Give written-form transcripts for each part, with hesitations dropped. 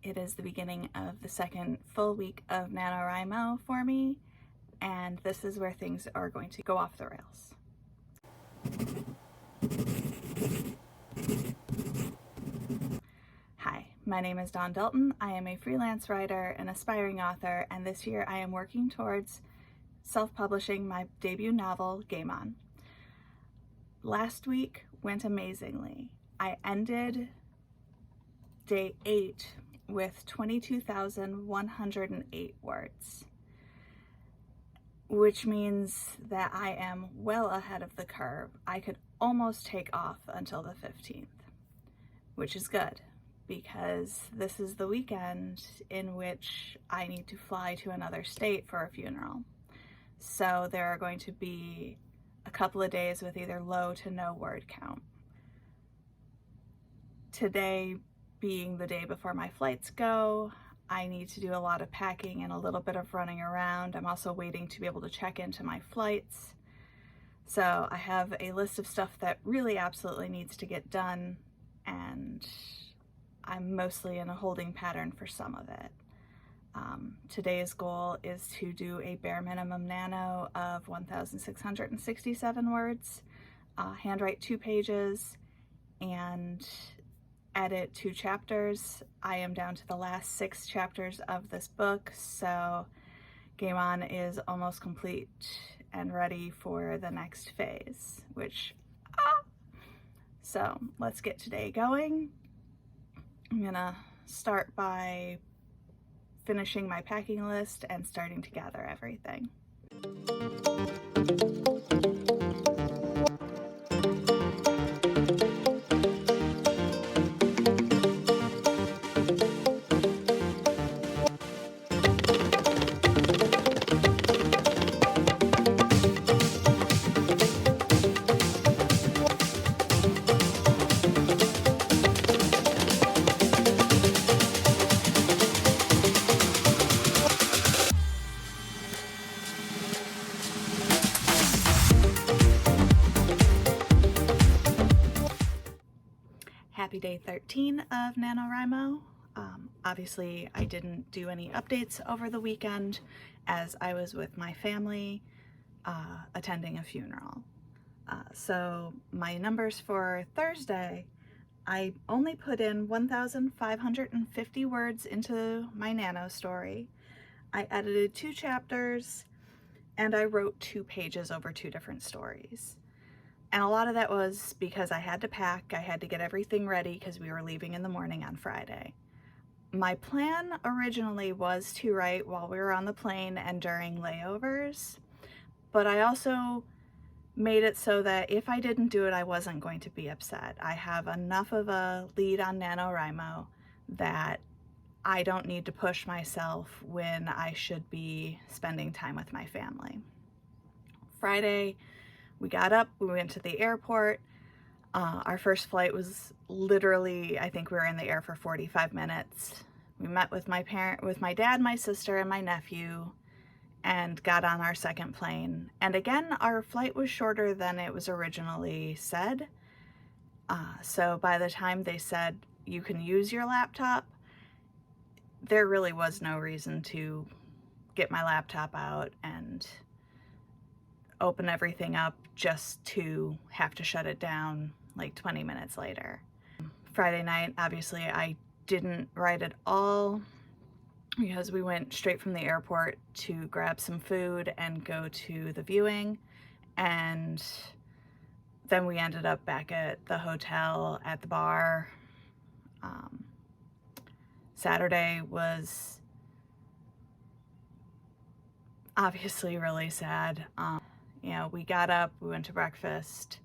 It is the beginning of the second full week of NaNoWriMo for me, and this is where things are going to go off the rails. Hi, my name is Dawn Dalton. I am a freelance writer and aspiring author, and this year I am working towards self-publishing my debut novel, Game On. Last week went amazingly. I ended day 8 with 22,108 words, which means that I am well ahead of the curve. I could almost take off until the 15th, which is good because this is the weekend in which I need to fly to another state for a funeral. So there are going to be a couple of days with either low to no word count. Today being the day before my flights go, I need to do a lot of packing and a little bit of running around. I'm also waiting to be able to check into my flights. So I have a list of stuff that really absolutely needs to get done, and I'm mostly in a holding pattern for some of it. Today's goal is to do a bare minimum nano of 1,667 words, handwrite 2 pages, and edit 2 chapters. I am down to the last 6 chapters of this book, so Game On is almost complete and ready for the next phase, so let's get today going. I'm gonna start by finishing my packing list and starting to gather everything. Happy day 13 of NaNoWriMo. Obviously, I didn't do any updates over the weekend as I was with my family attending a funeral. So my numbers for Thursday, I only put in 1,550 words into my nano story. I edited 2 chapters, and I wrote 2 pages over 2 different stories. And a lot of that was because I had to pack, I had to get everything ready because we were leaving in the morning on Friday. My plan originally was to write while we were on the plane and during layovers, but I also made it so that if I didn't do it, I wasn't going to be upset. I have enough of a lead on NaNoWriMo that I don't need to push myself when I should be spending time with my family. Friday, we got up, we went to the airport. Our first flight was literally, I think we were in the air for 45 minutes. We met with my dad, my sister, and my nephew, and got on our second plane. And again, our flight was shorter than it was originally said. So by the time they said you can use your laptop, there really was no reason to get my laptop out and open everything up just to have to shut it down like 20 minutes later. Friday night, obviously, I didn't write at all because we went straight from the airport to grab some food and go to the viewing, and then we ended up back at the hotel at the bar. Saturday was obviously really sad. You know, we got up, we went to breakfast,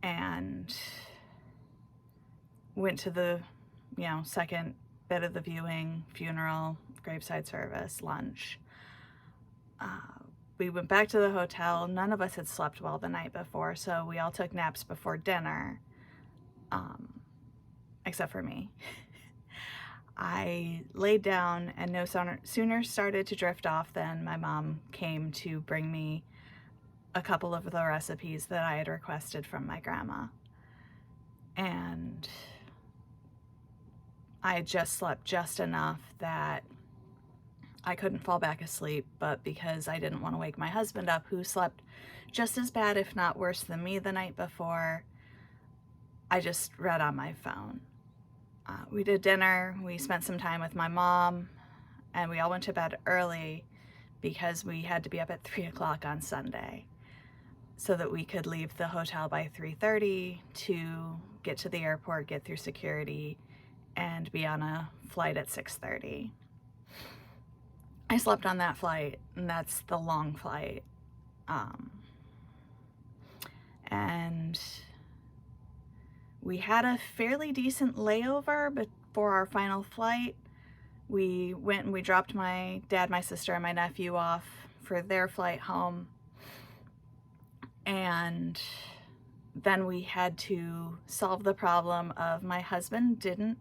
and went to the, second bit of the viewing, funeral, graveside service, lunch. We went back to the hotel. None of us had slept well the night before, so we all took naps before dinner, except for me. I laid down and no sooner started to drift off than my mom came to bring me a couple of the recipes that I had requested from my grandma. And I had just slept just enough that I couldn't fall back asleep, but because I didn't want to wake my husband up, who slept just as bad, if not worse than me the night before, I just read on my phone. We did dinner, we spent some time with my mom, and we all went to bed early because we had to be up at 3 o'clock on Sunday so that we could leave the hotel by 3:30 to get to the airport, get through security, and be on a flight at 6:30. I slept on that flight, and that's the long flight. And we had a fairly decent layover before our final flight. We went and we dropped my dad, my sister, and my nephew off for their flight home. And then we had to solve the problem of my husband didn't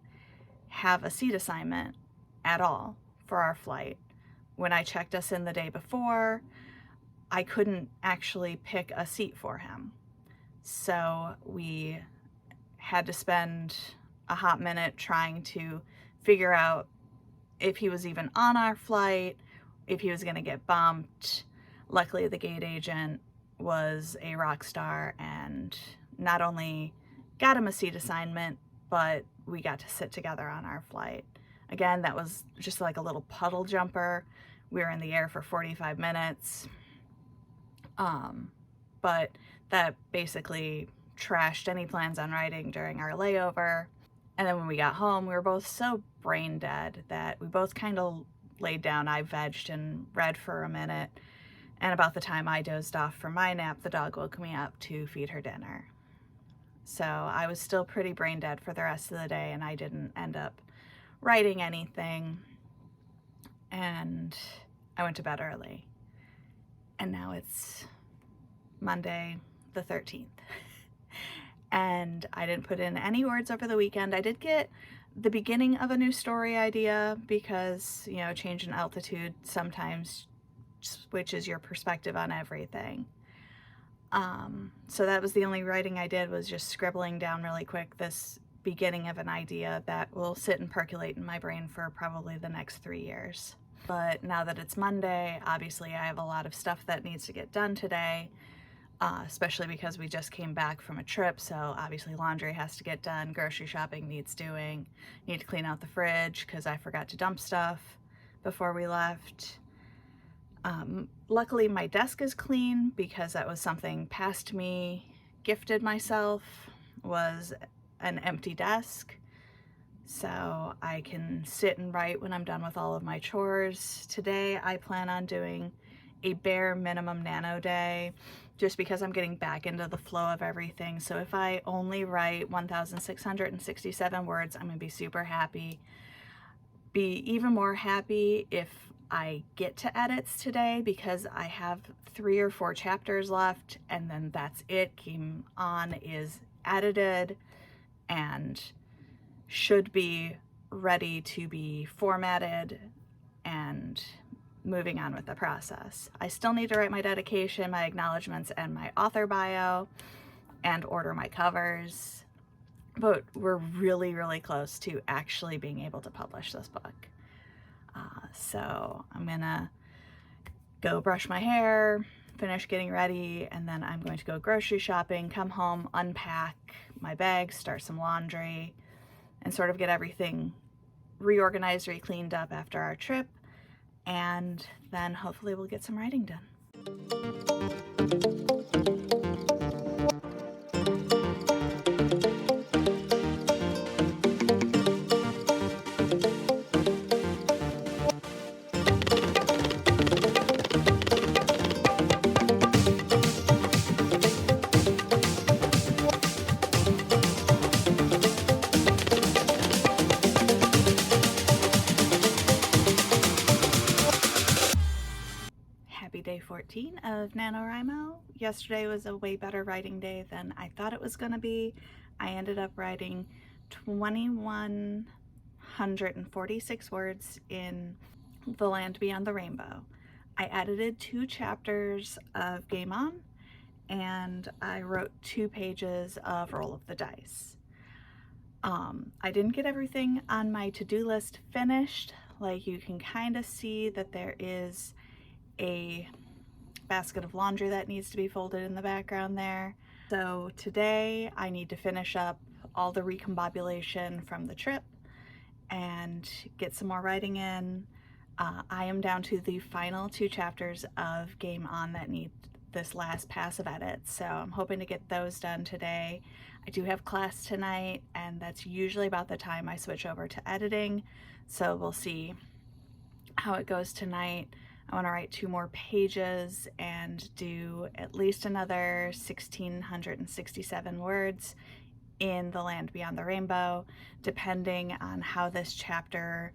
have a seat assignment at all for our flight. When I checked us in the day before, I couldn't actually pick a seat for him. So we had to spend a hot minute trying to figure out if he was even on our flight, if he was going to get bumped. Luckily, the gate agent was a rock star and not only got him a seat assignment, but we got to sit together on our flight. Again, that was just like a little puddle jumper. We were in the air for 45 minutes. But that basically trashed any plans on writing during our layover. And then when we got home, we were both so brain dead that we both kind of laid down. I vegged and read for a minute. And about the time I dozed off for my nap, the dog woke me up to feed her dinner. So I was still pretty brain dead for the rest of the day, and I didn't end up writing anything. And I went to bed early. And now it's Monday the 13th. And I didn't put in any words over the weekend. I did get the beginning of a new story idea because, you know, change in altitude sometimes switches your perspective on everything. So that was the only writing I did, was just scribbling down really quick this beginning of an idea that will sit and percolate in my brain for probably the next 3 years. But now that it's Monday, obviously I have a lot of stuff that needs to get done today, especially because we just came back from a trip, so obviously laundry has to get done, grocery shopping needs doing, need to clean out the fridge because I forgot to dump stuff before we left. Luckily my desk is clean because that was something past me gifted myself, was an empty desk. So I can sit and write when I'm done with all of my chores. Today I plan on doing a bare minimum nano day just because I'm getting back into the flow of everything. So if I only write 1,667 words, I'm gonna be super happy. Be even more happy if I get to edits today because I have 3 or 4 chapters left, and then that's it. Game On is edited and should be ready to be formatted and moving on with the process. I still need to write my dedication, my acknowledgements, and my author bio, and order my covers, but we're really, really close to actually being able to publish this book. So I'm gonna go brush my hair, finish getting ready, and then I'm going to go grocery shopping, come home, unpack my bags, start some laundry, and sort of get everything reorganized, re-cleaned up after our trip, and then hopefully we'll get some writing done. Happy day 14 of NaNoWriMo. Yesterday was a way better writing day than I thought it was going to be. I ended up writing 2,146 words in The Land Beyond the Rainbow. I edited 2 chapters of Game On, and I wrote 2 pages of Roll of the Dice. I didn't get everything on my to-do list finished. Like, you can kind of see that there is a basket of laundry that needs to be folded in the background there. So today I need to finish up all the recombobulation from the trip and get some more writing in. I am down to the final 2 chapters of Game On that need this last pass of edits, so I'm hoping to get those done today. I do have class tonight, and that's usually about the time I switch over to editing, so we'll see how it goes tonight. I want to write 2 more pages and do at least another 1,667 words in The Land Beyond the Rainbow, depending on how this chapter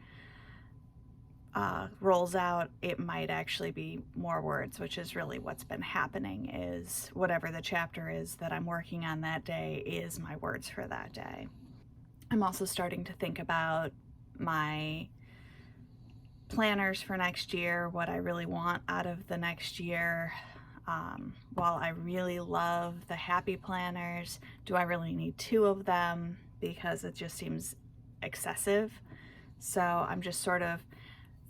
rolls out. It might actually be more words, which is really what's been happening, is whatever the chapter is that I'm working on that day is my words for that day. I'm also starting to think about my planners for next year, what I really want out of the next year. While I really love the happy planners, do I really need 2 of them? Because it just seems excessive. So I'm just sort of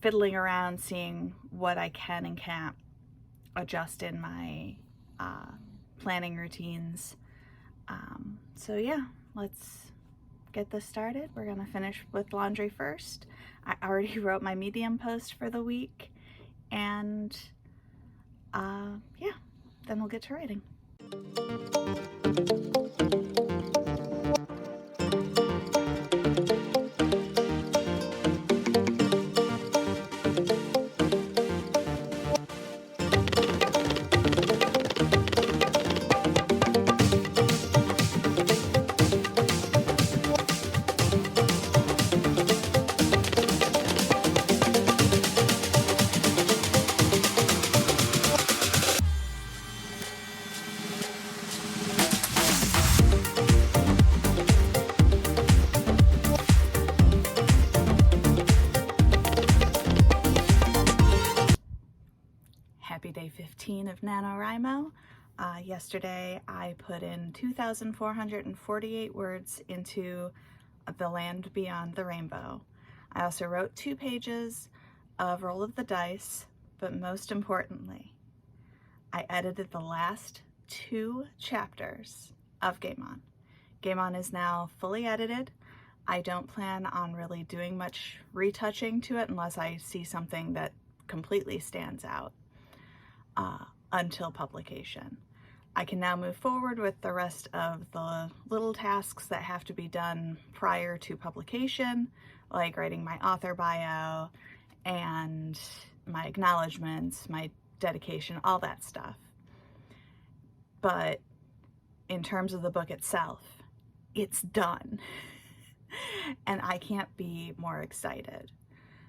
fiddling around, seeing what I can and can't adjust in my planning routines. So yeah, let's get this started. We're gonna finish with laundry first. I already wrote my Medium post for the week, and yeah, then we'll get to writing. Happy day 15 of NaNoWriMo. Yesterday I put in 2,448 words into The Land Beyond the Rainbow. I also wrote 2 pages of Roll of the Dice, but most importantly, I edited the last 2 chapters of Game On. Game On is now fully edited. I don't plan on really doing much retouching to it unless I see something that completely stands out. Until publication. I can now move forward with the rest of the little tasks that have to be done prior to publication, like writing my author bio and my acknowledgements, my dedication, all that stuff. But in terms of the book itself, it's done. And I can't be more excited.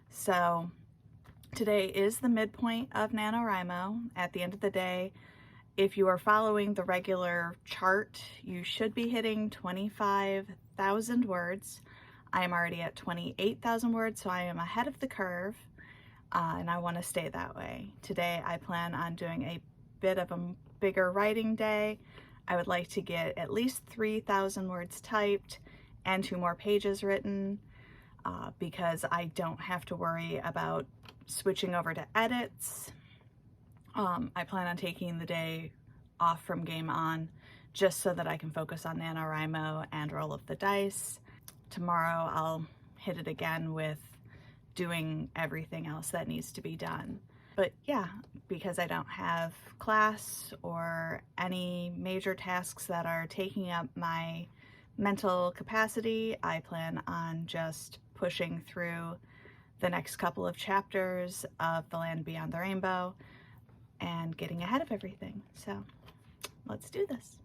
So today is the midpoint of NaNoWriMo. At the end of the day, if you are following the regular chart, you should be hitting 25,000 words. I am already at 28,000 words, so I am ahead of the curve, and I want to stay that way. Today, I plan on doing a bit of a bigger writing day. I would like to get at least 3,000 words typed and 2 more pages written, because I don't have to worry about switching over to edits. I plan on taking the day off from Game On just so that I can focus on NaNoWriMo and Roll of the Dice. Tomorrow I'll hit it again with doing everything else that needs to be done. But yeah, because I don't have class or any major tasks that are taking up my mental capacity, I plan on just pushing through the next couple of chapters of The Land Beyond the Rainbow and getting ahead of everything. So let's do this.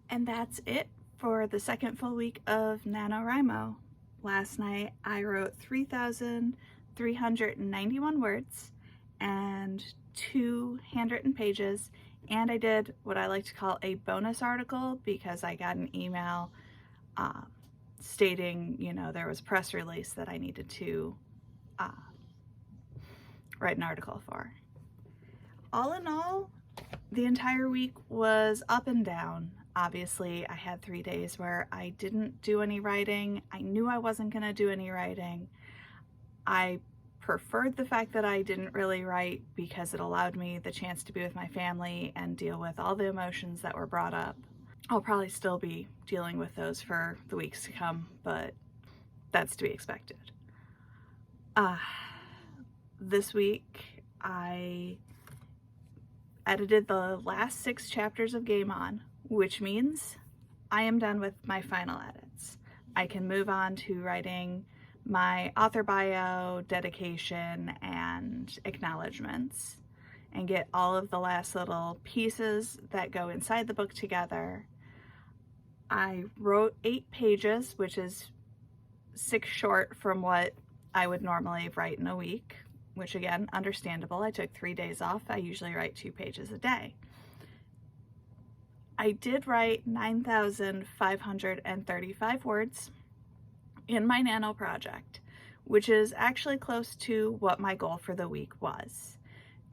And that's it for the second full week of NaNoWriMo. Last night I wrote 3,391 words, and 2 handwritten pages, and I did what I like to call a bonus article because I got an email stating, you know, there was a press release that I needed to write an article for. All in all, the entire week was up and down. Obviously, I had 3 days where I didn't do any writing. I knew I wasn't going to do any writing. I preferred the fact that I didn't really write because it allowed me the chance to be with my family and deal with all the emotions that were brought up. I'll probably still be dealing with those for the weeks to come, but that's to be expected. This week, I edited the last 6 chapters of Game On, which means I am done with my final edits. I can move on to writing my author bio, dedication, and acknowledgements, and get all of the last little pieces that go inside the book together. I wrote 8 pages, which is 6 short from what I would normally write in a week, which again, understandable. I took 3 days off. I usually write 2 pages a day. I did write 9,535 words in my Nano project, which is actually close to what my goal for the week was.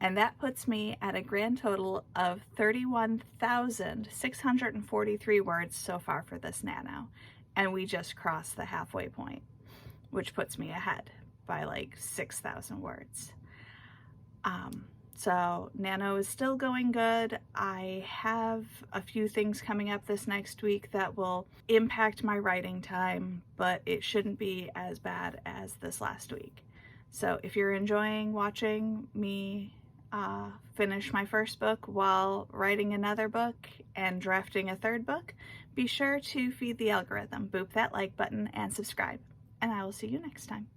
And that puts me at a grand total of 31,643 words so far for this Nano. And we just crossed the halfway point, which puts me ahead by like 6,000 words. So Nano is still going good. I have a few things coming up this next week that will impact my writing time, but it shouldn't be as bad as this last week. So if you're enjoying watching me finish my first book while writing another book and drafting a third book, be sure to feed the algorithm, boop that like button, and subscribe. And I will see you next time.